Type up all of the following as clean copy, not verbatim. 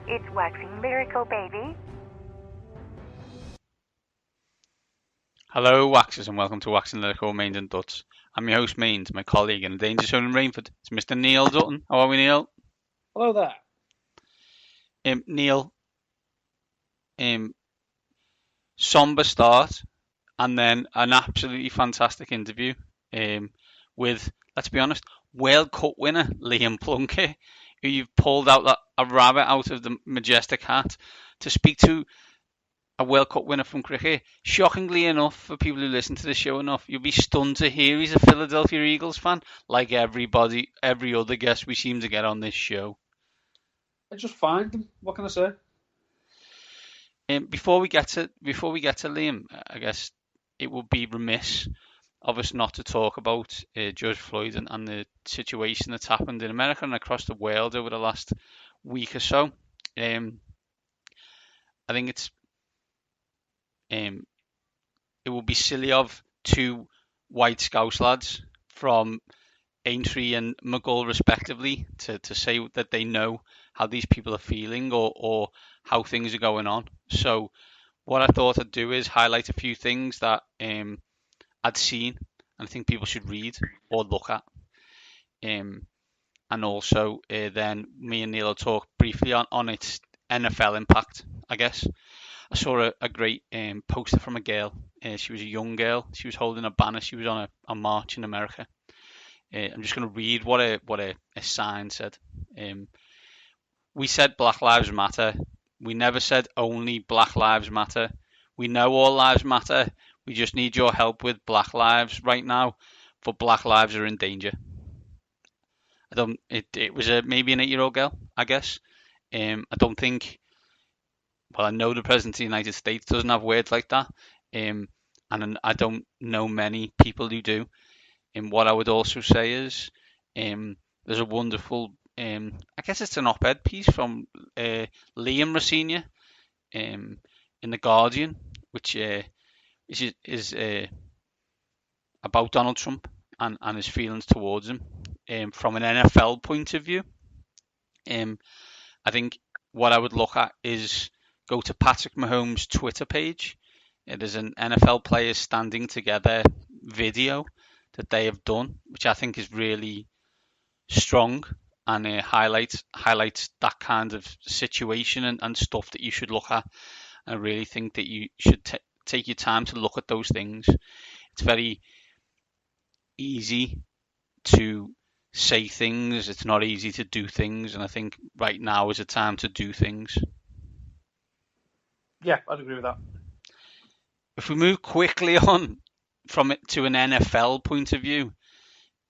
It's waxing lyrical, baby. Hello, Waxers, and welcome to Waxing Lyrical Mains and Duts. I'm your host, Mains, my colleague and a danger zone in Rainford. It's Mr. Neil Dutton. How are we, Neil? Hello there. Neil, um, somber start, and then an absolutely fantastic interview with, let's be honest, World Cup winner Liam Plunkett, who you've pulled out a rabbit out of the majestic hat to speak to a World Cup winner from cricket. Shockingly enough, for people who listen to the show enough, you'll be stunned to hear he's a Philadelphia Eagles fan, like every other guest we seem to get on this show. I just find them. What can I say? Before we get to Liam, I guess it would be remiss of us not to talk about George Floyd and the situation that's happened in America and across the world over the last week or so. I think it would be silly of two white Scouse lads from Aintree and McGull respectively to say that they know how these people are feeling or how things are going on. So what I thought I'd do is highlight a few things that I'd seen and I think people should read or look at. And also then me and Neil will talk briefly on its NFL impact, I guess. I saw a great poster from a girl. She was a young girl. She was holding a banner. She was on a march in America. I'm just going to read what a sign said. We said Black Lives Matter. We never said only Black Lives Matter. We know all lives matter. We just need your help with Black lives right now, for Black lives are in danger. It was maybe an 8-year-old girl, I guess. I don't think. Well, I know the President of the United States doesn't have words like that, and I don't know many people who do. And what I would also say is, there's a wonderful, I guess it's an op-ed piece from Liam Rossini in the Guardian, which is about Donald Trump and his feelings towards him from an NFL point of view. I think what I would look at is go to Patrick Mahomes' Twitter page. It is an NFL players standing together video that they have done, which I think is really strong and highlights that kind of situation and stuff that you should look at. I really think that you should take your time to look at those things. It's very easy to say things. It's not easy to do things, and I think right now is a time to do things. Yeah, I'd agree with that. If we move quickly on from it to an NFL point of view,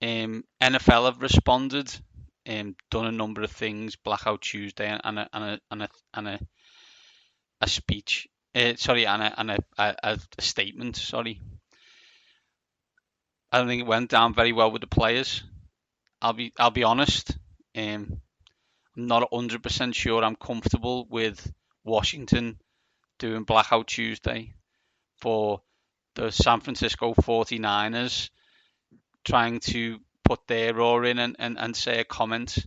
NFL have responded, done a number of things, Blackout Tuesday, and a speech. Sorry, and a statement. Sorry, I don't think it went down very well with the players. I'll be honest. I'm not 100% sure I'm comfortable with Washington doing Blackout Tuesday for the San Francisco 49ers trying to put their roar in and say a comment.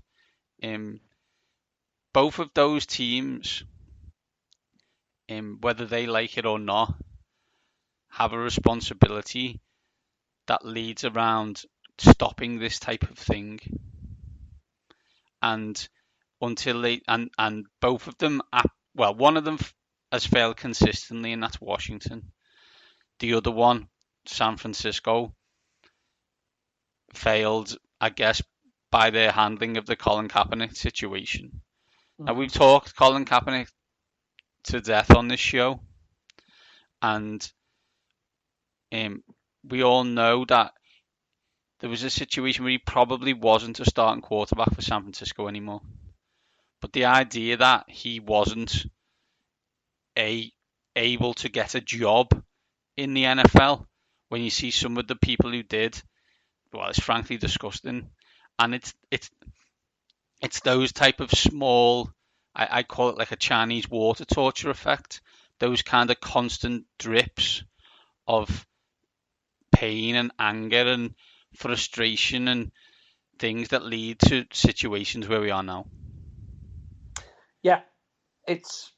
Both of those teams, whether they like it or not, have a responsibility that leads around stopping this type of thing. And until they and both of them, well, one of them has failed consistently, and that's Washington. The other one, San Francisco, failed, I guess, by their handling of the Colin Kaepernick situation. Now, we've talked Colin Kaepernick to death on this show, and we all know that there was a situation where he probably wasn't a starting quarterback for San Francisco anymore. But the idea that he wasn't able to get a job in the NFL when you see some of the people who did, well, it's frankly disgusting. And it's those type of small, I call it like a Chinese water torture effect, those kind of constant drips of pain and anger and frustration and things that lead to situations where we are now. Yeah, it's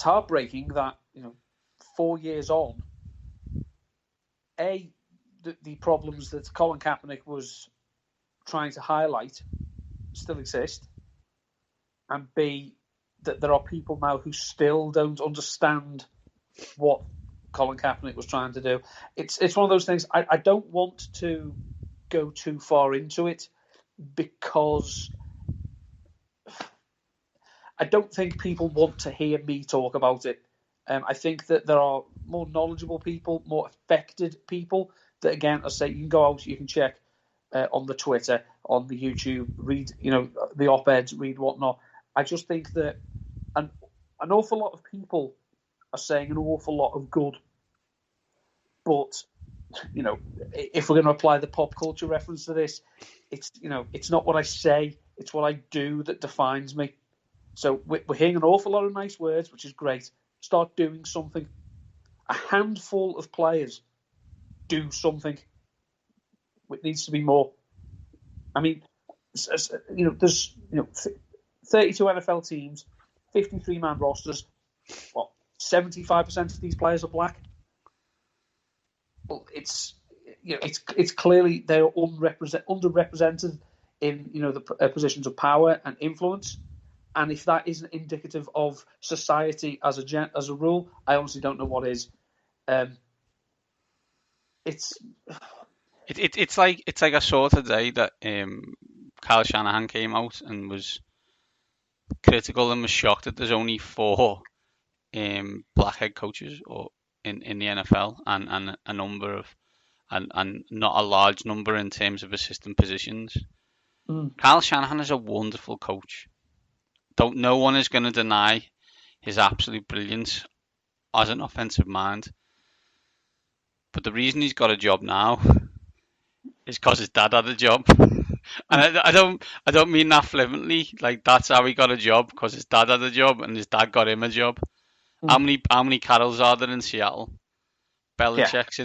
heartbreaking that 4 years on, the problems that Colin Kaepernick was trying to highlight still exist, and B, that there are people now who still don't understand what Colin Kaepernick was trying to do. It's one of those things. I don't want to go too far into it because I don't think people want to hear me talk about it. I think that there are more knowledgeable people, more affected people that, again, I say, you can go out, you can check on the Twitter, on the YouTube, read, the op-eds, read whatnot. I just think that an awful lot of people are saying an awful lot of good. But, if we're going to apply the pop culture reference to this, it's not what I say, it's what I do that defines me. So we're hearing an awful lot of nice words, which is great. Start doing something. A handful of players do something. It needs to be more. I mean, there's 32 NFL teams, 53-man rosters. What, 75% of these players are black? Well, it's clearly they're underrepresented in the positions of power and influence. And if that isn't indicative of society as a rule, I honestly don't know what is. It's like I saw today that Kyle Shanahan came out and was critical and was shocked that there's only 4 black head coaches or in the NFL and a number of and not a large number in terms of assistant positions. Kyle Shanahan is a wonderful coach. No one is going to deny his absolute brilliance as an offensive mind. But the reason he's got a job now is because his dad had a job. And I don't mean that flippantly. Like, that's how he got a job, because his dad had a job and his dad got him a job. How many Carols are there in Seattle? Belichick's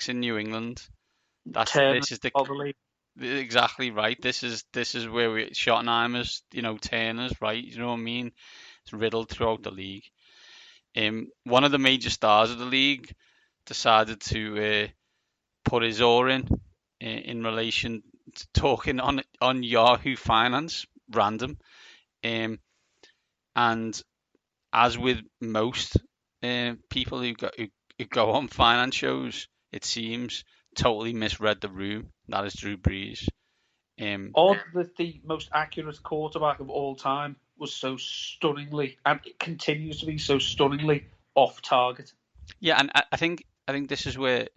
in New England. This is the exactly right. This is where Schottenheimer's, Turner's, right? You know what I mean? It's riddled throughout the league. One of the major stars of the league decided to put his oar in relation to talking on Yahoo Finance, random. And as with most people who go on finance shows, it seems totally misread the room. That is Drew Brees. Odd that the most accurate quarterback of all time was so stunningly, and it continues to be so stunningly, off target. Yeah, and I think this is where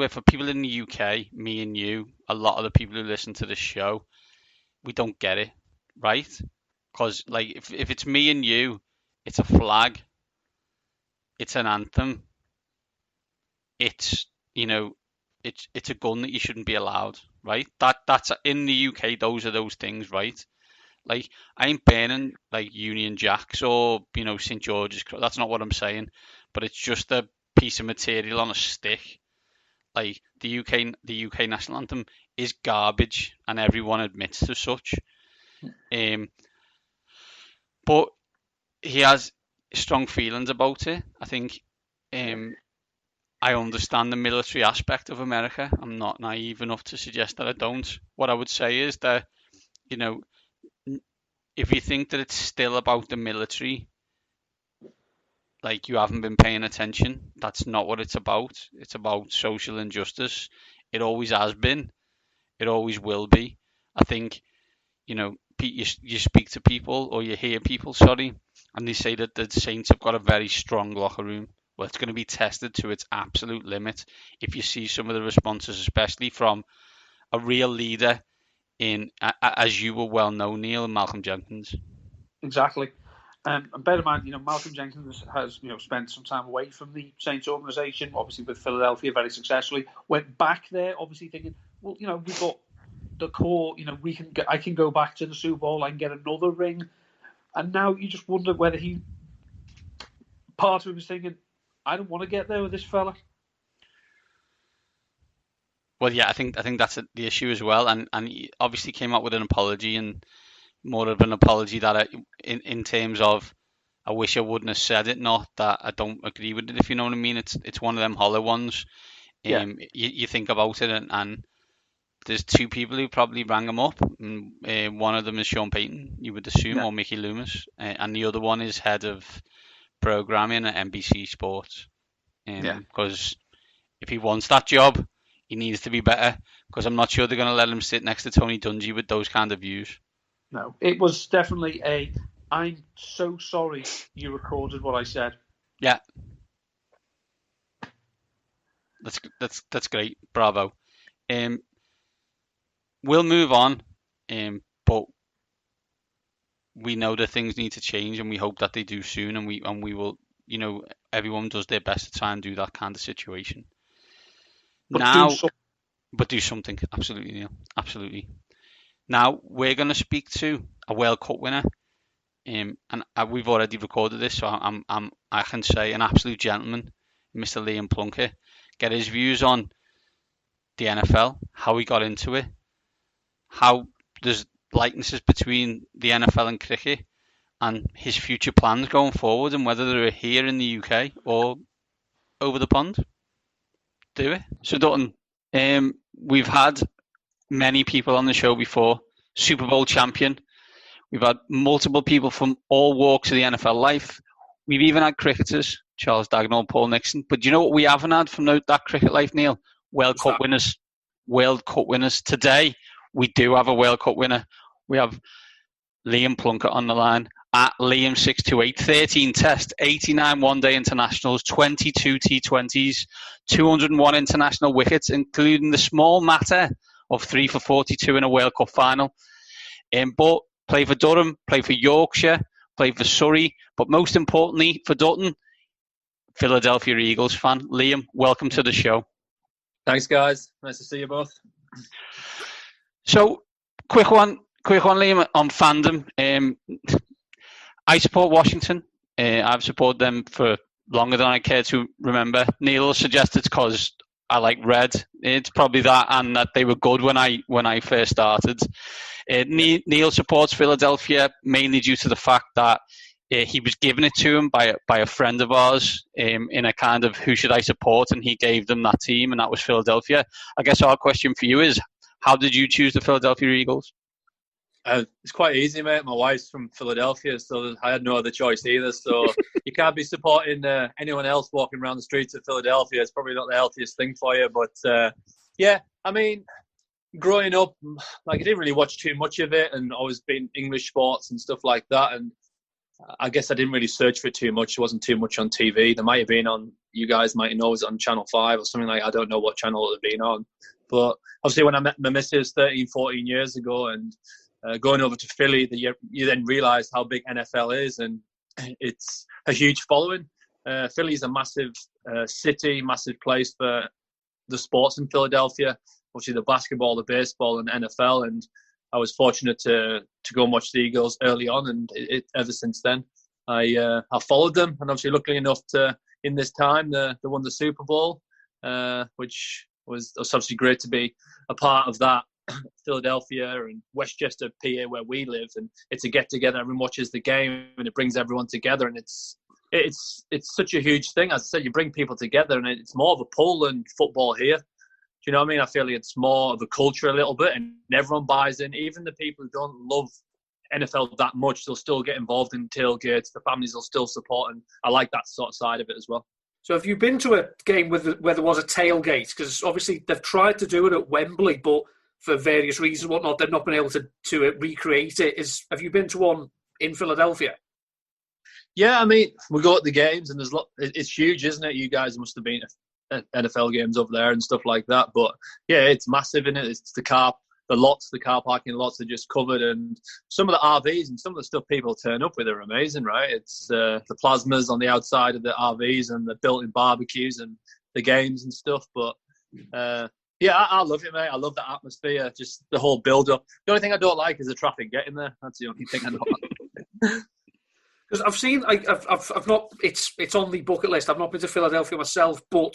for people in the UK, me and you, a lot of the people who listen to this show, we don't get it, right? Because if it's me and you, it's a flag, it's an anthem, it's it's a gun that you shouldn't be allowed, right? That's in the UK. Those are those things, right? Like, I ain't burning Union Jacks or St George's. That's not what I'm saying. But it's just a piece of material on a stick. Like, the UK national anthem is garbage, and everyone admits to such. But he has strong feelings about it. I think. I understand the military aspect of America. I'm not naive enough to suggest that I don't. What I would say is that, if you think that it's still about the military, you haven't been paying attention. That's not what it's about. It's about social injustice. It always has been. It always will be. I think, you speak to people, or you hear people, and they say that the Saints have got a very strong locker room. Well, it's going to be tested to its absolute limit if you see some of the responses, especially from a real leader as you were well known, Neil, Malcolm Jenkins. Exactly. And bear in mind, Malcolm Jenkins has, spent some time away from the Saints organisation, obviously with Philadelphia very successfully. Went back there, obviously thinking, well, we've got the core. I can go back to the Super Bowl. I can get another ring. And now you just wonder whether part of him is thinking, I don't want to get there with this fella. Well, yeah, I think that's the issue as well, and he obviously came out with an apology and more of an apology that in terms of I wish I wouldn't have said it, not that I don't agree with it, if you know what I mean. It's one of them hollow ones. Yeah. You think about it, and there's two people who probably rang him up. And, one of them is Sean Payton, you would assume, Yeah. or Mickey Loomis, and the other one is head of programming at NBC Sports. Because if he wants that job, he needs to be better. Because I'm not sure they're going to let him sit next to Tony Dungy with those kind of views. No, it was definitely I'm so sorry you recorded what I said. Yeah. That's great. Bravo. We'll move on, but we know that things need to change, and we hope that they do soon. And we will, everyone does their best to try and do that kind of situation. But do something. Absolutely, Neil. Absolutely. Now we're going to speak to a World Cup winner, and we've already recorded this, so I can say an absolute gentleman, Mr. Liam Plunkett. Get his views on the NFL, how he got into it, how there's likenesses between the NFL and cricket, and his future plans going forward, and whether they're here in the UK or over the pond. Do it. So Dutton, we've had many people on the show before. Super Bowl champion. We've had multiple people from all walks of the NFL life. We've even had cricketers, Charles Dagnall, Paul Nixon. But do you know what we haven't had from that cricket life, Neil? World Cup winners. World Cup winners. Today, we do have a World Cup winner. We have Liam Plunkett on the line at Liam628. 13 Test, 89 one-day internationals, 22 T20s, 201 international wickets, including the small matter of 3 for 42 in a World Cup final. But play for Durham, play for Yorkshire, play for Surrey, but most importantly for Dutton, Philadelphia Eagles fan. Liam, welcome to the show. Thanks, guys. Nice to see you both. So, quick one, Liam, on fandom. I support Washington. I've supported them for longer than I care to remember. Neil suggested it's because I like red. It's probably that, and that they were good when I first started. Neil supports Philadelphia mainly due to the fact that he was given it to him by a friend of ours in a kind of who should I support, and he gave them that team, and that was Philadelphia. I guess our question for you is, how did you choose the Philadelphia Eagles? It's quite easy, mate. My wife's from Philadelphia, so I had no other choice either. So you can't be supporting anyone else walking around the streets of Philadelphia. It's probably not the healthiest thing for you. But, yeah, I mean, growing up, I didn't really watch too much of it, and always been English sports and stuff like that. And I guess I didn't really search for it too much. It wasn't too much on TV. There might have been on, you guys might know, it was on Channel 5 or something like that. I don't know what channel it had been on. But obviously when I met my missus 13, 14 years ago and going over to Philly, you then realise how big NFL is, and it's a huge following. Philly's a massive city, massive place for the sports in Philadelphia, obviously the basketball, the baseball, and NFL. And I was fortunate to go and watch the Eagles early on, and ever since then, I followed them. And obviously, luckily enough, in this time, they won the Super Bowl, which was obviously great to be a part of that. Philadelphia and Westchester, PA, where we live, and it's a get together. Everyone watches the game, and it brings everyone together, and it's such a huge thing. As I said, you bring people together, and it's more of a pull than football here. Do you know what I mean? I feel like it's more of a culture a little bit, and everyone buys in. Even the people who don't love NFL that much, they'll still get involved in tailgates. The families will still support, and I like that sort of side of it as well. So have you been to a game where there was a tailgate? Because obviously they've tried to do it at Wembley, but for various reasons, whatnot, they've not been able to recreate it. Have you been to one in Philadelphia? Yeah, I mean, we go to the games, and it's huge, isn't it? You guys must have been at NFL games over there and stuff like that. But yeah, it's massive, isn't it? It's the car parking lots are just covered, and some of the RVs and some of the stuff people turn up with are amazing, right? It's the plasmas on the outside of the RVs and the built-in barbecues and the games and stuff. But yeah, I love it, mate. I love the atmosphere, just the whole build-up. The only thing I don't like is the traffic getting there. That's the only thing I don't like. Because I've seen, I've not. It's on the bucket list. I've not been to Philadelphia myself, but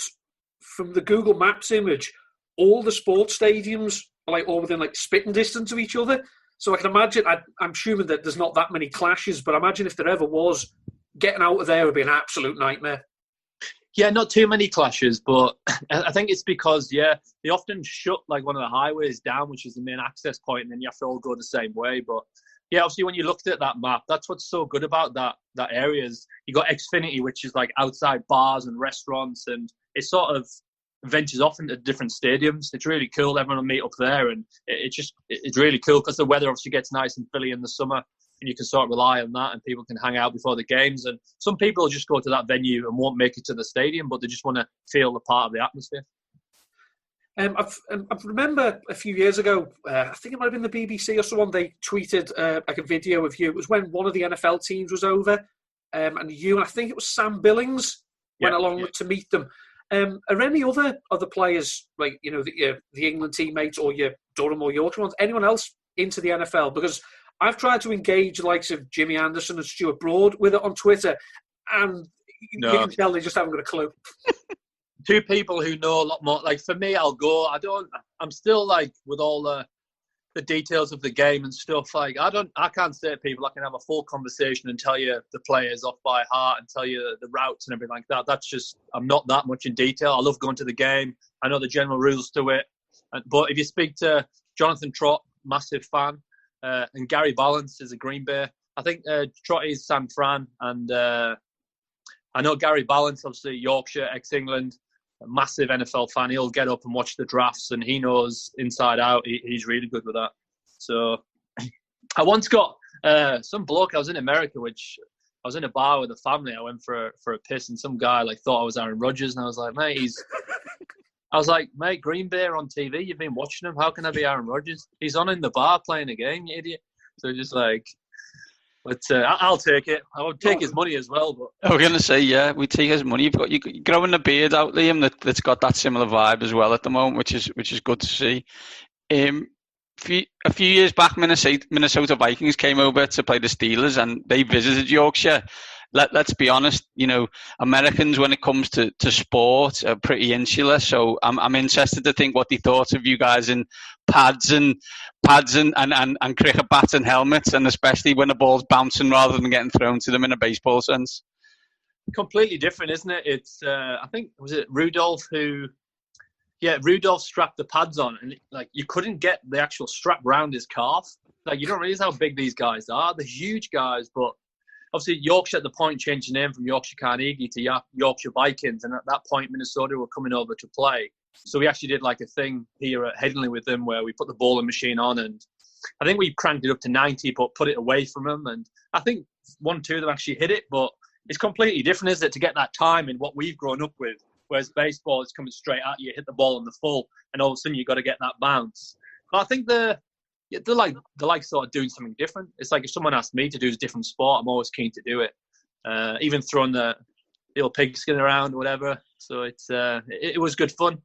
from the Google Maps image, all the sports stadiums are all within spitting distance of each other. So I can imagine, I'm assuming that there's not that many clashes, but I imagine if there ever was, getting out of there would be an absolute nightmare. Yeah, not too many clashes, but I think it's because, they often shut like one of the highways down, which is the main access point, and then you have to all go the same way. But yeah, obviously when you looked at that map, that's what's so good about that area is you got Xfinity, which is like outside bars and restaurants, and it sort of ventures off into different stadiums. It's really cool. Everyone will meet up there, and it's really cool because the weather obviously gets nice in Philly in the summer, and you can sort of rely on that, and people can hang out before the games. And some people will just go to that venue and won't make it to the stadium, but they just want to feel the part of the atmosphere. I remember a few years ago, I think it might have been the BBC or someone, they tweeted like a video of you. It was when one of the NFL teams was over, and I think it was Sam Billings, went along to meet them. Are any other players, like, the England teammates or your Durham or Yorkshire ones, anyone else into the NFL? Because I've tried to engage the likes of Jimmy Anderson and Stuart Broad with it on Twitter, and you can tell they just haven't got a clue. Two people who know a lot more. Like for me, I'll go. I'm still like with all the details of the game and stuff. Like I can't say to people I can have a full conversation and tell you the players off by heart and tell you the routes and everything like that. That's just, I'm not that much in detail. I love going to the game. I know the general rules to it. But if you speak to Jonathan Trott, massive fan, and Gary Balance is a Green Bay. I think Trott is San Fran, and I know Gary Balance, obviously Yorkshire, ex-England, a massive NFL fan. He'll get up and watch the drafts, and he knows inside out. He's really good with that. So I once got some bloke. I was in America, which I was in a bar with a family. I went for a piss, and some guy like thought I was Aaron Rodgers, and I was like, mate, Green Bay are on TV. You've been watching him. How can I be Aaron Rodgers? He's on in the bar playing a game, you idiot. So just like, but I'll take it. I would take his money as well. But I was going to say, yeah, we take his money. You're growing the beard out, Liam. That's got that similar vibe as well at the moment, which is good to see. A few years back, Minnesota Vikings came over to play the Steelers, and they visited Yorkshire. Let's be honest, Americans, when it comes to sport, are pretty insular. So I'm interested to think what they thought of you guys in pads and cricket bats and helmets, and especially when the ball's bouncing rather than getting thrown to them in a baseball sense. Completely different, isn't it? It's I think, was it Rudolph Rudolph strapped the pads on, and like you couldn't get the actual strap around his calf. Like you don't realize how big these guys are. They're huge guys, but obviously Yorkshire at the point changed the name from Yorkshire Carnegie to Yorkshire Vikings, and at that point Minnesota were coming over to play. So we actually did like a thing here at Headingley with them where we put the bowling machine on, and I think we cranked it up to 90 but put it away from them, and I think 1-2 of them actually hit it, but it's completely different, isn't it, to get that time in what we've grown up with, whereas baseball is coming straight at you, hit the ball on the full, and all of a sudden you've got to get that bounce. But I think they're like sort of doing something different. It's like if someone asked me to do a different sport, I'm always keen to do it. Even throwing the old pigskin around or whatever. So it was good fun.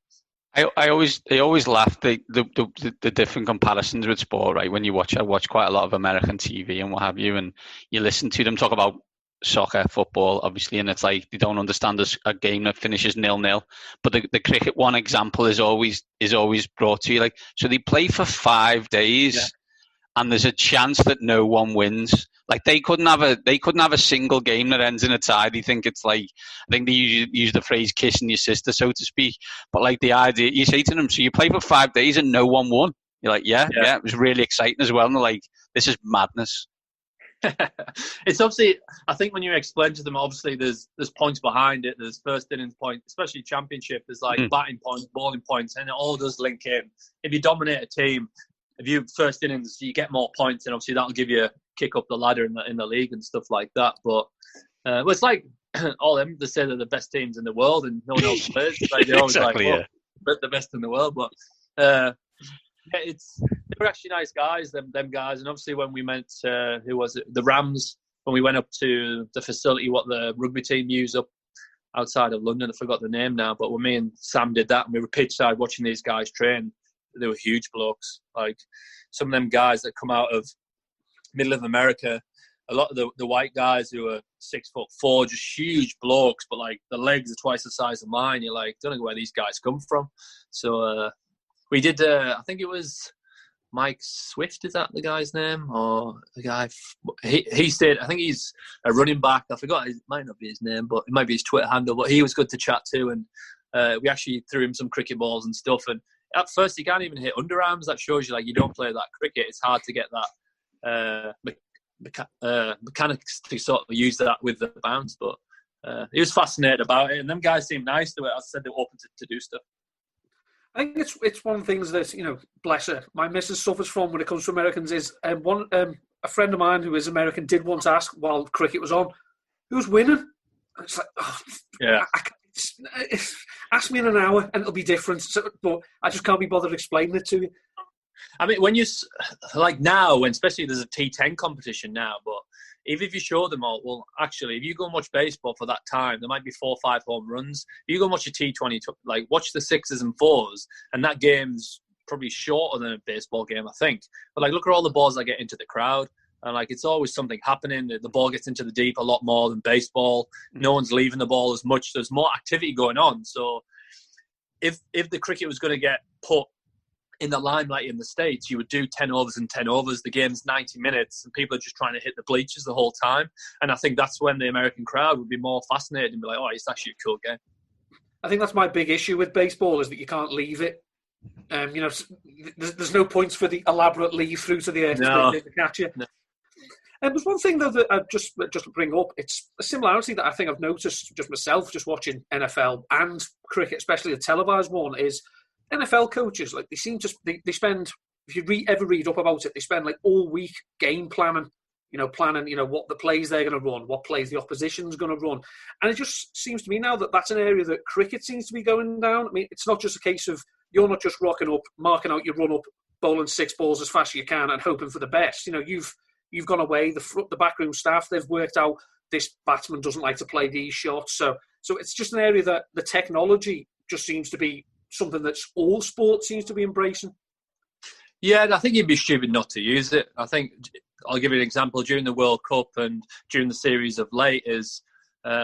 I always laugh the different comparisons with sport, right? When I watch quite a lot of American TV and what have you, and you listen to them talk about soccer, football, obviously, and it's like they don't understand a game that finishes 0-0. But the cricket one example is always brought to you, like, so they play for 5 days, and there's a chance that no one wins. Like they couldn't have a single game that ends in a tie. They think it's like, I think they use the phrase "kissing your sister," so to speak. But like the idea, you say to them, so you play for 5 days and no one won. You're like, yeah, it was really exciting as well. And they're like, this is madness. It's obviously, I think when you explain to them, obviously there's points behind it. There's first innings points, especially championship. There's like batting points, bowling points, and it all does link in. If you dominate a team, if you first innings, you get more points, and obviously that'll give you a kick up the ladder in the league and stuff like that. But well, it's like all them, they say they're the best teams in the world, and no one else plays. Like they're always exactly, like, well, the best in the world. But they were actually nice guys, them guys. And obviously when we met, who was it? The Rams, when we went up to the facility, what the rugby team use up outside of London, I forgot the name now, but when me and Sam did that, and we were pitchside watching these guys train, they were huge blokes. Like some of them guys that come out of middle of America, a lot of the white guys who are 6'4", just huge blokes, but like the legs are twice the size of mine. You're like, don't know where these guys come from. So we did, I think it was Mike Swift, is that the guy's name? Or the guy, he said, I think he's a running back. I forgot, it might not be his name, but it might be his Twitter handle. But he was good to chat to, and we actually threw him some cricket balls and stuff. And at first, he can't even hit underarms. That shows you, like, you don't play that cricket. It's hard to get that mechanics to sort of use that with the bounce. But he was fascinated about it, and them guys seemed nice to it. As I said, they were open to do stuff. I think it's one of the things that, you know, bless her, my missus suffers from when it comes to Americans is a friend of mine who is American did once ask while cricket was on, who's winning? It's like, oh, yeah. Ask me in an hour and it'll be different. So, but I just can't be bothered explaining it to you. I mean, when you, like now, when especially there's a T10 competition now, but even if you show them all, well, actually, if you go and watch baseball for that time, there might be 4 or 5 home runs. If you go and watch a T20, like watch the 6s and 4s, and that game's probably shorter than a baseball game, I think. But like, look at all the balls that get into the crowd, and like, it's always something happening. The ball gets into the deep a lot more than baseball. No one's leaving the ball as much. There's more activity going on. So if the cricket was going to get put in the limelight in the States, you would do 10 overs and 10 overs. The game's 90 minutes and people are just trying to hit the bleachers the whole time. And I think that's when the American crowd would be more fascinated and be like, oh, it's actually a cool game. I think that's my big issue with baseball is that you can't leave it. You know, there's no points for the elaborate leave through to the earth to catch you. No. And there's one thing, though, that I just to bring up. It's a similarity that I think I've noticed just myself, just watching NFL and cricket, especially the televised one, is NFL coaches, like, they seem to they spend, if you ever read up about it, they spend like all week game planning, what the plays they're going to run, what plays the opposition's going to run. And it just seems to me now that that's an area that cricket seems to be going down. I mean, it's not just a case of you're not just rocking up, marking out your run up, bowling 6 balls as fast as you can and hoping for the best. You know, you've gone away, the backroom staff, they've worked out this batsman doesn't like to play these shots. So it's just an area that the technology just seems to be something that all sports seems to be embracing. Yeah, I think you'd be stupid not to use it. I think, I'll give you an example. During the World Cup and during the series of late is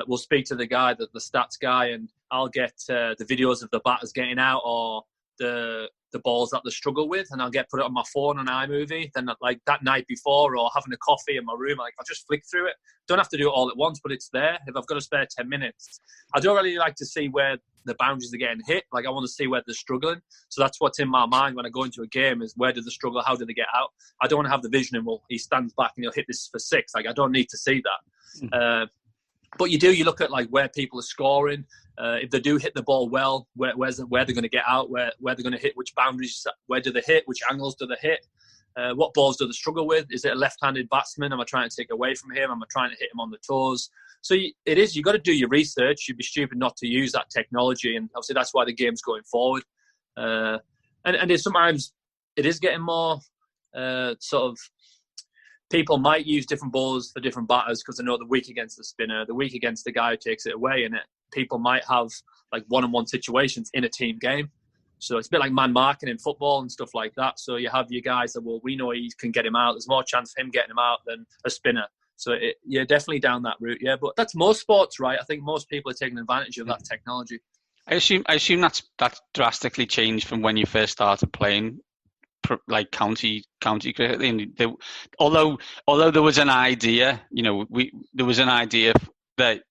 we'll speak to the stats guy, and I'll get the videos of the batters getting out or the balls that they struggle with, and I'll put it on my phone on iMovie. Then, like, that night before, or having a coffee in my room, like, I'll just flick through it. Don't have to do it all at once, but it's there. If I've got to spare 10 minutes, I don't really like to see where the boundaries are getting hit. Like, I want to see where they're struggling. So that's what's in my mind when I go into a game is, where do they struggle? How do they get out? I don't want to have the vision and, well, he stands back and he'll hit this for 6. Like, I don't need to see that. But you look at, like, where people are scoring. If they do hit the ball well, where they're going to get out, where they're going to hit, which boundaries, where do they hit, which angles do they hit, what balls do they struggle with? Is it a left-handed batsman? Am I trying to take away from him? Am I trying to hit him on the toes? So you've got to do your research. You'd be stupid not to use that technology, and obviously that's why the game's going forward. And sometimes it is getting more sort of, people might use different balls for different batters because they know they're weak against the spinner, they're weak against the guy who takes it away, and people might have like one-on-one situations in a team game. So it's a bit like man marking in football and stuff like that. So you have your guys that, well, we know he can get him out. There's more chance of him getting him out than a spinner. So you're definitely down that route, yeah. But that's most sports, right? I think most people are taking advantage of that technology. I assume that's drastically changed from when you first started playing, like county cricket. And although there was an idea, there was an idea that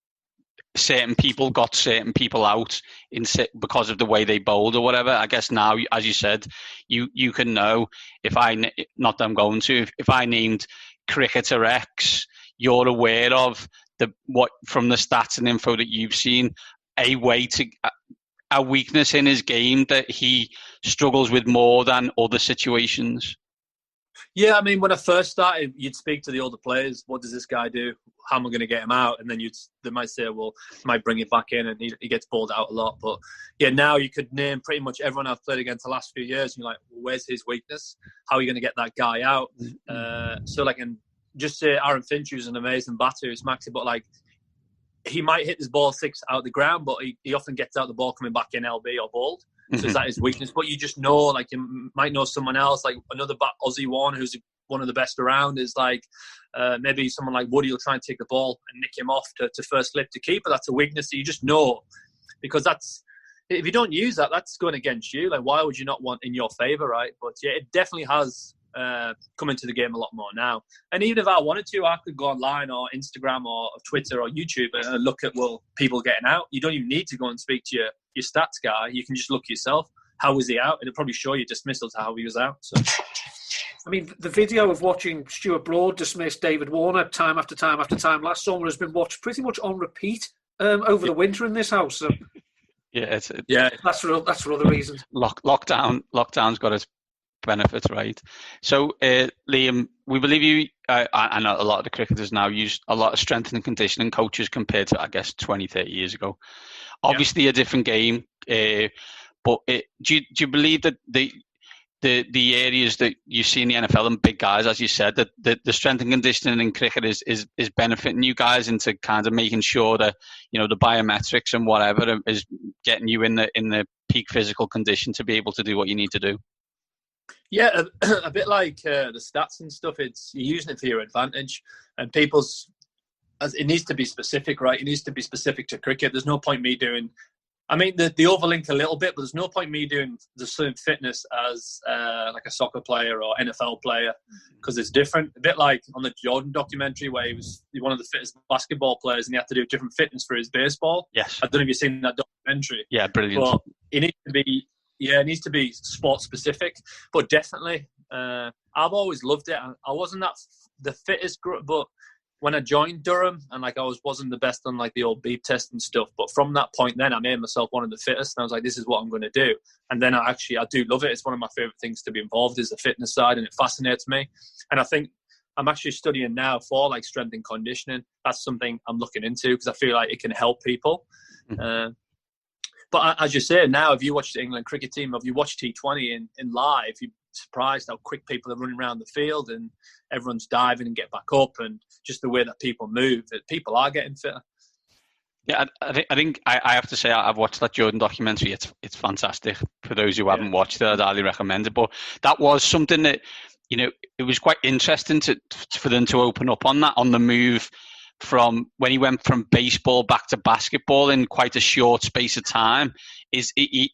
certain people got certain people out because of the way they bowled or whatever. I guess now, as you said, you can know if I named cricketer X, you're aware of what from the stats and info that you've seen, a weakness in his game that he struggles with more than other situations. Yeah, I mean, when I first started, you'd speak to the older players. What does this guy do? How am I going to get him out? And then they might say, well, might bring it back in, and he gets balled out a lot. But yeah, now you could name pretty much everyone I've played against the last few years. And you're like, well, where's his weakness? How are you going to get that guy out? So like, and just say Aaron Finch, who's an amazing batter, who's maxi, but like, he might hit his ball 6 out of the ground, but he often gets out the ball coming back in LB or bowled. So is that his weakness? But you just know, like, you might know someone else, like another Aussie one who's one of the best around is like, maybe someone like Woody will try and take the ball and nick him off to first slip to keeper. That's a weakness that you just know, because if you don't use that, that's going against you. Like, why would you not want in your favour, right? But yeah, it definitely has come into the game a lot more now. And even if I wanted to, I could go online or Instagram or Twitter or YouTube and look at, people getting out. You don't even need to go and speak to your stats guy. You can just look yourself. How was he out? It'll probably show you dismissals how he was out. So, I mean, the video of watching Stuart Broad dismiss David Warner time after time after time last summer has been watched pretty much on repeat over the winter in this house. So. Yeah, that's for other reasons. Lockdown's got its benefits, right? So, Liam, we believe you. I know a lot of the cricketers now use a lot of strength and conditioning coaches compared to, I guess, 20, 30 years ago. Obviously, a different game. But do you believe that the areas that you see in the NFL and big guys, as you said, that the strength and conditioning in cricket is benefiting you guys into kind of making sure that, you know, the biometrics and whatever is getting you in the peak physical condition to be able to do what you need to do? Yeah, a bit like the stats and stuff. You're using it for your advantage, and it needs to be specific, right? It needs to be specific to cricket. There's no point me doing. I mean, they overlink a little bit, but there's no point me doing the same fitness as like a soccer player or NFL player, because it's different. A bit like on the Jordan documentary where he was one of the fittest basketball players and he had to do different fitness for his baseball. Yes. I don't know if you've seen that documentary. Yeah, brilliant. But it needs to be sport specific. But definitely, I've always loved it. I wasn't the fittest, but when I joined Durham, and like wasn't the best on like the old beep test and stuff, but from that point then I made myself one of the fittest, and I was like, this is what I'm going to do. And then I do love it. It's one of my favorite things to be involved is the fitness side, and it fascinates me. And I think I'm actually studying now for like strength and conditioning. That's something I'm looking into because I feel like it can help people. Mm-hmm. But as you say, now if you watch the England cricket team, if you watch T20 in live, you're surprised how quick people are running around the field and everyone's diving and get back up, and just the way that people move, that people are getting fitter. Yeah, I think I have to say I've watched that Jordan documentary. It's fantastic. For those who haven't watched it, I'd highly recommend it. But that was something that, you know, it was quite interesting for them to open up on that, on the move from when he went from baseball back to basketball in quite a short space of time. His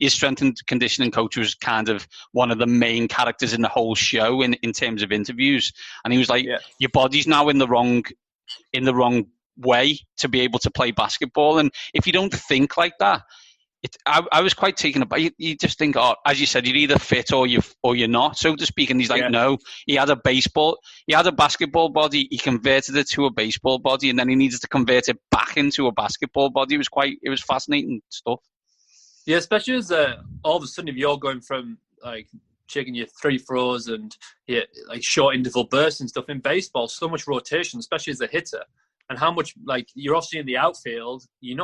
strength and conditioning coach was kind of one of the main characters in the whole show in terms of interviews. And he was like, your body's now in the wrong way to be able to play basketball. And if you don't think like that, I was quite taken aback. You just think, as you said, you're either fit or you're not, so to speak. And he's like, no, he had a basketball body. He converted it to a baseball body, and then he needed to convert it back into a basketball body. It was fascinating stuff. Yeah, especially as all of a sudden if you're going from like checking your 3 throws and like short interval bursts and stuff in baseball, so much rotation, especially as a hitter, and how much like you're obviously in the outfield, you're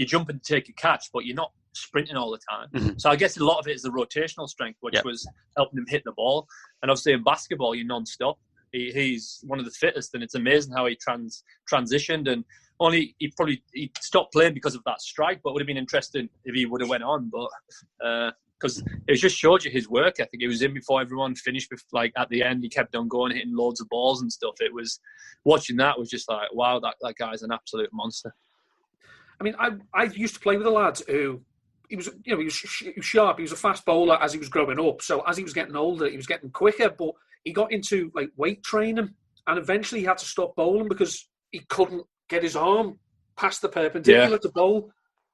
jumping to take a catch, but you're not sprinting all the time. Mm-hmm. So I guess a lot of it is the rotational strength, which was helping him hit the ball. And obviously in basketball, you're non-stop. He's one of the fittest, and it's amazing how he transitioned. And he stopped playing because of that strike, but it would have been interesting if he would have went on. But because it just showed you his work ethic. He was in before everyone, finished like at the end. He kept on going, hitting loads of balls and stuff. It was watching that was just like, wow, that guy's an absolute monster. I mean, I used to play with a lad who he was sharp. He was a fast bowler as he was growing up. So as he was getting older, he was getting quicker. But he got into like weight training, and eventually he had to stop bowling because he couldn't get his arm past the perpendicular to bowl.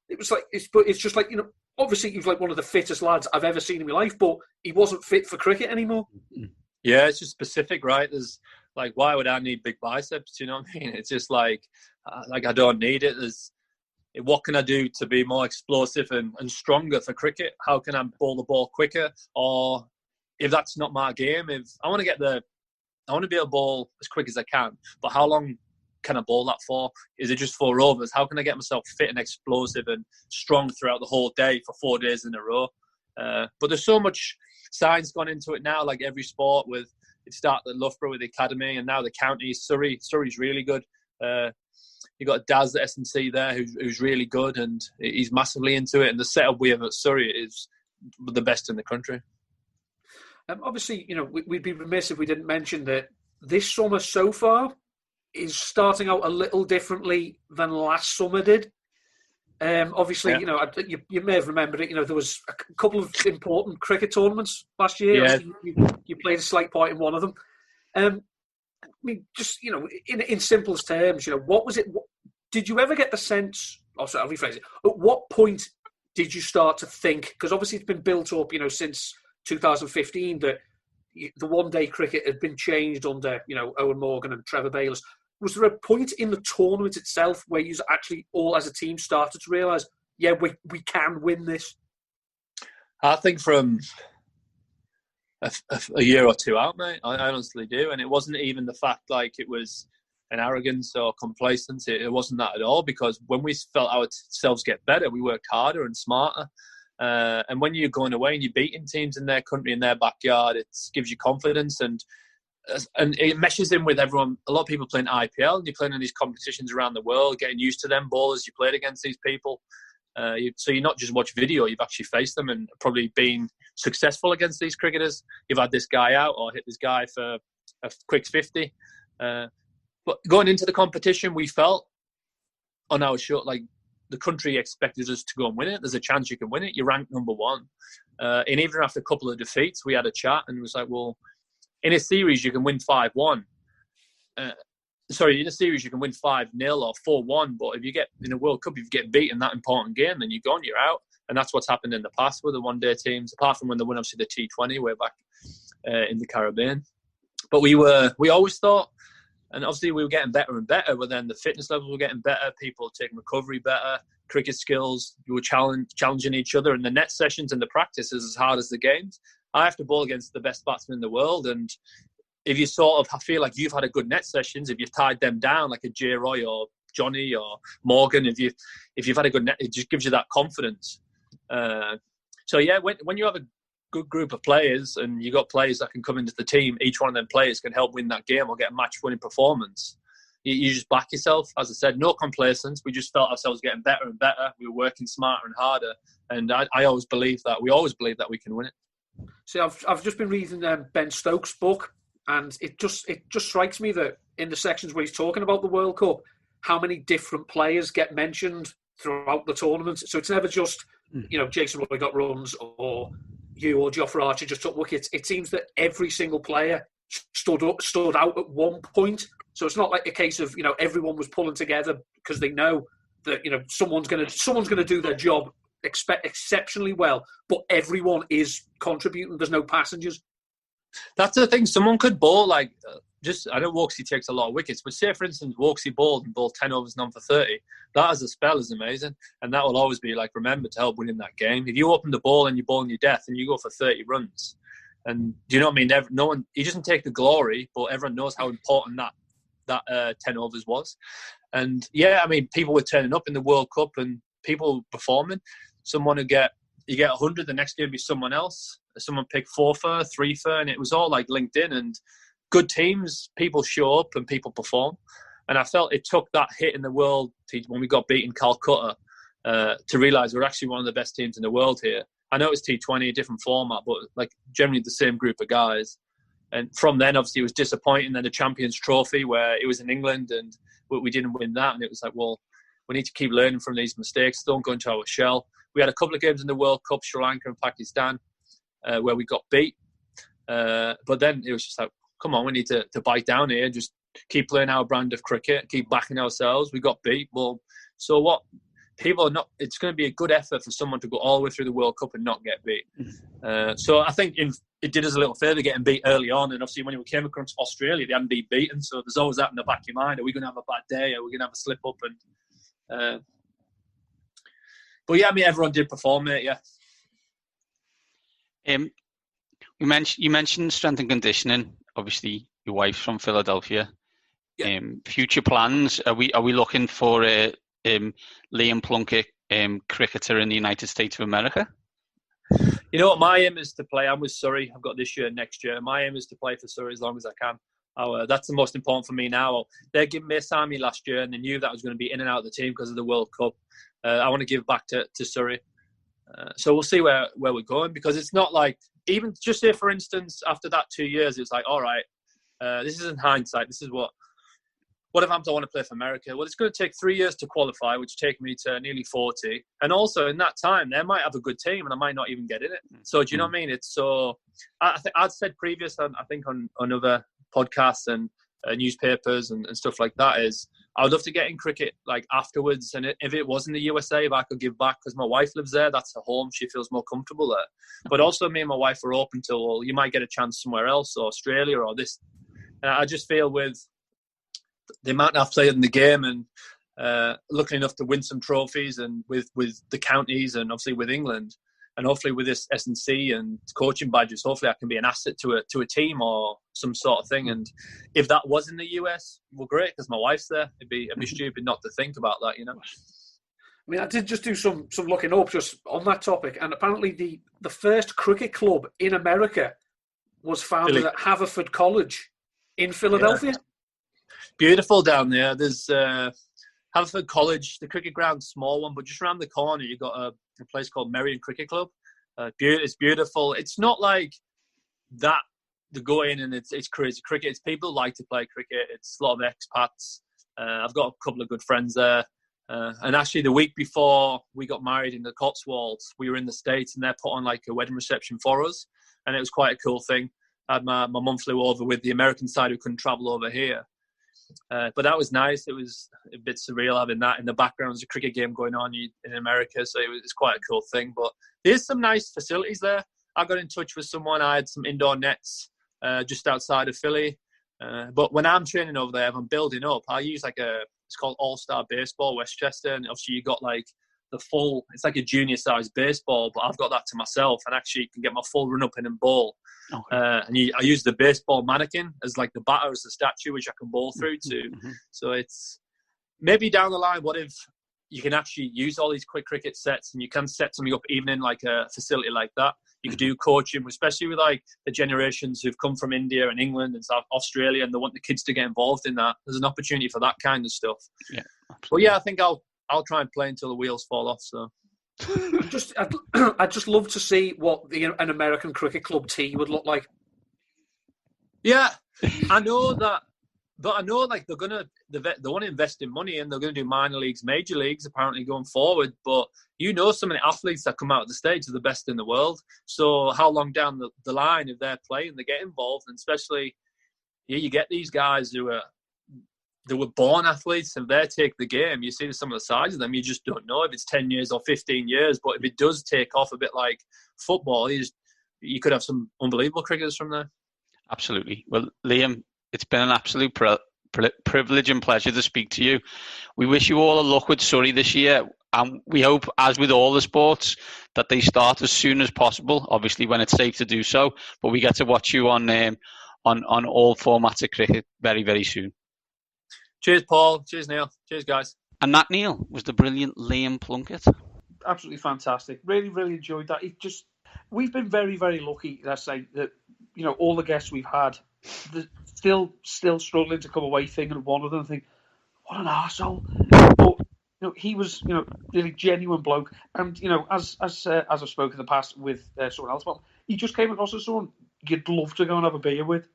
It was like it's just like, you know, obviously he was like one of the fittest lads I've ever seen in my life, but he wasn't fit for cricket anymore. Yeah, it's just specific, right? There's like, why would I need big biceps? You know what I mean? It's just like I don't need it. What can I do to be more explosive and stronger for cricket? How can I bowl the ball quicker? Or if that's not my game, if I want to be able to bowl as quick as I can, but how long can I bowl that for? Is it just 4 overs? How can I get myself fit and explosive and strong throughout the whole day for 4 days in a row? But there's so much science gone into it now, like every sport. It started at Loughborough with the academy, and now the counties. Surrey's really good. You got Daz at S&C there, who's really good, and he's massively into it. And the setup we have at Surrey is the best in the country. Obviously, you know, we'd be remiss if we didn't mention that this summer so far is starting out a little differently than last summer did. Obviously, Yeah. you may have remembered it. There was a couple of important cricket tournaments last year. Yeah. You played a slight part in one of them. I mean, just in simplest terms, what was it? Did you ever get the sense? Oh, sorry, I'll rephrase it. At what point did you start to think? Because obviously it's been built up, since 2015 that the one-day cricket had been changed under, Owen Morgan and Trevor Bayliss. Was there a point in the tournament itself where you actually all as a team started to realise, yeah, we can win this? I think from a year or two out, mate. I honestly do. And it wasn't even the fact like it was an arrogance or complacence. It wasn't that at all, because when we felt ourselves get better, we worked harder and smarter. And when you're going away and you're beating teams in their country, in their backyard, it gives you confidence, and it meshes in with everyone. A lot of people playing IPL, and you're playing in these competitions around the world, getting used to them ballers. You played against these people. So you not just watch video, you've actually faced them and probably been successful against these cricketers. You've had this guy out or hit this guy for a quick 50. But going into the competition, we felt on our show like the country expected us to go and win it. There's a chance you can win it. You're ranked number one. And even after a couple of defeats, we had a chat and it was like, well, in a series you can win 5-1. In a series you can win 5-0 or 4-1, but if you get in a World Cup, if you get beaten that important game, then you're gone, you're out. And that's what's happened in the past with the one-day teams, apart from when they won obviously the T20 way back in the Caribbean. But we always thought, and obviously we were getting better and better, but then the fitness levels were getting better, people were taking recovery better, cricket skills, we were challenging each other, and the net sessions and the practice is as hard as the games. I have to bowl against the best batsmen in the world, and if you sort of feel like you've had a good net sessions, if you've tied them down like a J. Roy or Johnny or Morgan, if you've had a good net, it just gives you that confidence. So yeah, when you have a good group of players and you got players that can come into the team, each one of them players can help win that game or get a match-winning performance. You just back yourself. As I said, no complacence. We just felt ourselves getting better and better. We were working smarter and harder, and I always believe that. We always believe that we can win it. See, I've just been reading Ben Stokes' book. And it just strikes me that in the sections where he's talking about the World Cup, how many different players get mentioned throughout the tournament. So it's never just, Jason Roy got runs or you or Jofra Archer just took wickets. It seems that every single player stood out at one point. So it's not like a case of, everyone was pulling together because they know that, someone's going to do their job exceptionally well, but everyone is contributing. There's no passengers. That's the thing. Someone could bowl I know Woxie takes a lot of wickets, but say, for instance, Woxie bowled 10 overs, none for 30. That as a spell is amazing. And that will always be remember to help winning that game. If you open the ball and you bowl in your death and you go for 30 runs, and do you know what I mean? No one, he doesn't take the glory, but everyone knows how important that 10 overs was. And yeah, I mean, people were turning up in the World Cup and people performing. Someone you get 100, the next game be someone else. Someone picked 4 for, 3 for, and it was all linked in. And good teams, people show up and people perform. And I felt it took that hit in the world when we got beaten Calcutta to realise we're actually one of the best teams in the world here. I know it's T20, a different format, but generally the same group of guys. And from then, obviously, it was disappointing. Then the Champions Trophy, where it was in England, and we didn't win that. And it was we need to keep learning from these mistakes. Don't go into our shell. We had a couple of games in the World Cup, Sri Lanka and Pakistan, where we got beat. But then it was just come on, we need to bite down here, just keep playing our brand of cricket, keep backing ourselves. We got beat. Well, so what? People are not. It's going to be a good effort for someone to go all the way through the World Cup and not get beat. So I think it did us a little favour getting beat early on. And obviously when we came across Australia, they hadn't been beaten. So there's always that in the back of your mind. Are we going to have a bad day? Are we going to have a slip up? And but yeah, I mean, everyone did perform, mate. Yeah. You mentioned strength and conditioning. Obviously, your wife's from Philadelphia. Yeah. Future plans? Are we looking for a Liam Plunkett cricketer in the United States of America? You know what? My aim is to play. I'm with Surrey. I've got this year and next year. My aim is to play for Surrey as long as I can. That's the most important for me now. They gave me a Sammy last year, and they knew that I was going to be in and out of the team because of the World Cup. I want to give back to Surrey. So we'll see where we're going, because it's not even just say, for instance, after that 2 years, it's all right, this is in hindsight. This is what what if I want to play for America? Well, it's going to take 3 years to qualify, which take me to nearly 40. And also in that time, they might have a good team and I might not even get in it. So do you know what I mean? It's so, I think I'd said previous, I think on other podcasts and newspapers and stuff like that, is I would love to get in cricket like afterwards. And if it was in the USA, if I could give back, because my wife lives there, that's her home. She feels more comfortable there. But also me and my wife are open to, well, you might get a chance somewhere else, or Australia or this. And I just feel with the amount I've played in the game and lucky enough to win some trophies and with the counties and obviously with England and hopefully with this S&C and coaching badges, hopefully I can be an asset to a team or some sort of thing. And if that was in the US, well, great, because my wife's there. It'd be stupid not to think about that, you know. I mean, I did just do some looking up just on that topic, and apparently the first cricket club in America was founded at Haverford College in Philadelphia. Yeah. Beautiful down there. There's Haverford College, the cricket ground's small one, but just around the corner you've got a place called Merion Cricket Club. It's beautiful. It's not like that to go in and it's crazy cricket. It's people like to play cricket. It's a lot of expats. I've got a couple of good friends there. And actually the week before we got married in the Cotswolds, we were in the States and they put on like a wedding reception for us. And it was quite a cool thing. I had my mum flew over with the American side who couldn't travel over here. But that was nice. It was a bit surreal having that in the background. There's a cricket game going on in America, so it's quite a cool thing. But there's some nice facilities there. I got in touch with someone. I had some indoor nets just outside of Philly. But when I'm training over there, if I'm building up, I use it's called All-Star Baseball, Westchester. And obviously you got like the full, it's like a junior-sized baseball, but I've got that to myself and actually can get my full run-up in and bowl. Okay. I use the baseball mannequin as like the batter as the statue, which I can bowl through to. Mm-hmm. So it's maybe down the line, what if you can actually use all these quick cricket sets and you can set something up even in like a facility like that. You could do coaching, especially with like the generations who've come from India and England and South Australia, and they want the kids to get involved in that. There's an opportunity for that kind of stuff. Yeah, absolutely. But yeah, I think I'll try and play until the wheels fall off. So, I'd just love to see what an American cricket club team would look like. Yeah, I know that, but I know like they want to invest in money and they're going to do minor leagues, major leagues apparently going forward. But some of the athletes that come out of the States are the best in the world. So how long down the line if they're playing, they get involved, and especially you get these guys who were born athletes and they take the game. You see some of the sides of them, you just don't know if it's 10 years or 15 years. But if it does take off a bit like football, you could have some unbelievable cricketers from there. Absolutely. Well, Liam, it's been an absolute privilege and pleasure to speak to you. We wish you all the luck with Surrey this year. And we hope, as with all the sports, that they start as soon as possible, obviously when it's safe to do so. But we get to watch you on all formats of cricket very, very soon. Cheers, Paul. Cheers, Neil. Cheers, guys. And that, Neil, was the brilliant Liam Plunkett. Absolutely fantastic. Really, really enjoyed that. We've been very, very lucky, let's say, that all the guests we've had, still struggling to come away thinking one of them, think, what an arsehole. But he was really genuine bloke, and as I've spoken in the past with someone else, well, he just came across as someone you'd love to go and have a beer with.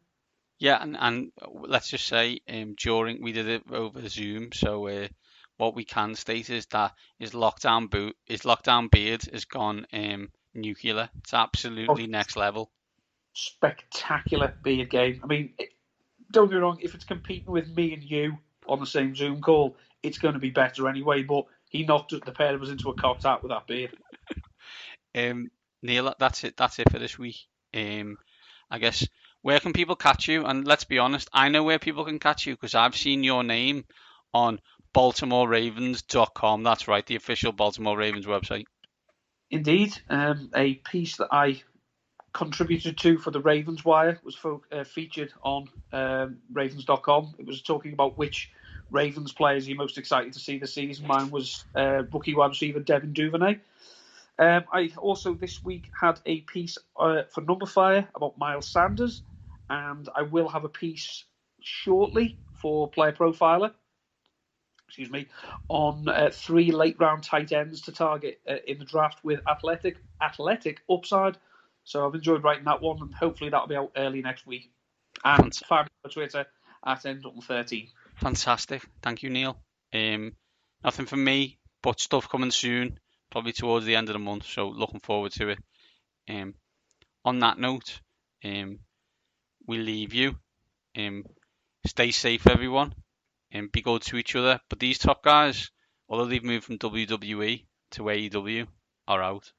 Yeah, and let's just say during we did it over Zoom, so what we can state is that his lockdown beard has gone nuclear. It's absolutely next level. Spectacular beard game. I mean, don't get me wrong, if it's competing with me and you on the same Zoom call, it's going to be better anyway, but he knocked the pair of us into a cocked out with that beard. Neil, that's it for this week. I guess, where can people catch you? And let's be honest, I know where people can catch you because I've seen your name on BaltimoreRavens.com. That's right, the official Baltimore Ravens website. Indeed. A piece that I contributed to for the Ravens Wire was featured on Ravens.com. It was talking about which Ravens players you're most excited to see this season. Mine was rookie wide receiver Devin Duvernay. I also this week had a piece for Numberfire about Miles Sanders, and I will have a piece shortly for Player Profiler, on 3 late round tight ends to target in the draft with athletic upside. So I've enjoyed writing that one, and hopefully that'll be out early next week. And find me on Twitter at N13. Fantastic. Thank you, Neil. Nothing from me, but stuff coming soon, probably towards the end of the month. So looking forward to it. On that note, we leave you. Stay safe, everyone, and be good to each other. But these top guys, although they've moved from WWE to AEW, are out.